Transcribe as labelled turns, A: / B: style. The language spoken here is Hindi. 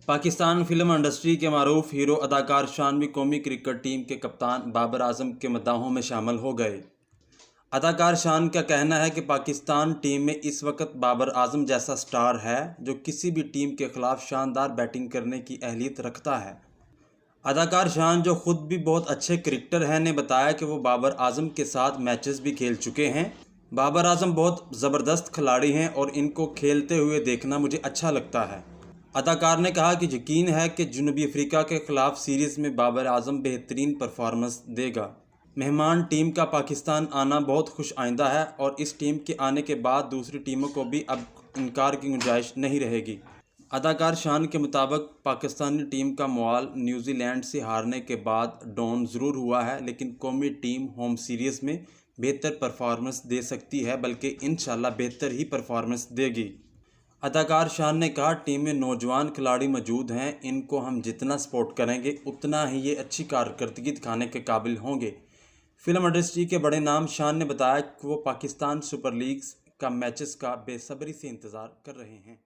A: पाकिस्तान फिल्म इंडस्ट्री के मारूफ हीरो अदाकार शान भी कौमी क्रिकेट टीम के कप्तान बाबर आजम के मद्दाहों में शामिल हो गए। अदाकार शान का कहना है कि पाकिस्तान टीम में इस वक्त बाबर आजम जैसा स्टार है जो किसी भी टीम के खिलाफ शानदार बैटिंग करने की अहलियत रखता है। अदाकार शान, जो खुद भी बहुत अच्छे क्रिकेटर हैं, ने बताया कि वो बाबर आजम के साथ मैचेस भी खेल चुके हैं। बाबर आजम बहुत ज़बरदस्त खिलाड़ी हैं और इनको खेलते हुए देखना मुझे अच्छा लगता है। अदाकार ने कहा कि यकीन है कि जनूबी अफ्रीका के ख़िलाफ़ सीरीज़ में बाबर आजम बेहतरीन परफॉर्मेंस देगा। मेहमान टीम का पाकिस्तान आना बहुत खुश आइंदा है और इस टीम के आने के बाद दूसरी टीमों को भी अब इनकार की गुंजाइश नहीं रहेगी। अदाकार शान के मुताबिक पाकिस्तानी टीम का मुआल न्यूजीलैंड से हारने के बाद डाउन ज़रूर हुआ है, लेकिन कौमी टीम होम सीरीज़ में बेहतर परफॉर्मेंस दे सकती है, बल्कि इंशाल्लाह बेहतर ही परफॉर्मेंस देगी। अदाकार शान ने कहा, टीम में नौजवान खिलाड़ी मौजूद हैं, इनको हम जितना सपोर्ट करेंगे उतना ही ये अच्छी कारकर्दगी दिखाने के काबिल होंगे। फिल्म इंडस्ट्री के बड़े नाम शान ने बताया कि वो पाकिस्तान सुपर लीग का मैचेस का बेसब्री से इंतज़ार कर रहे हैं।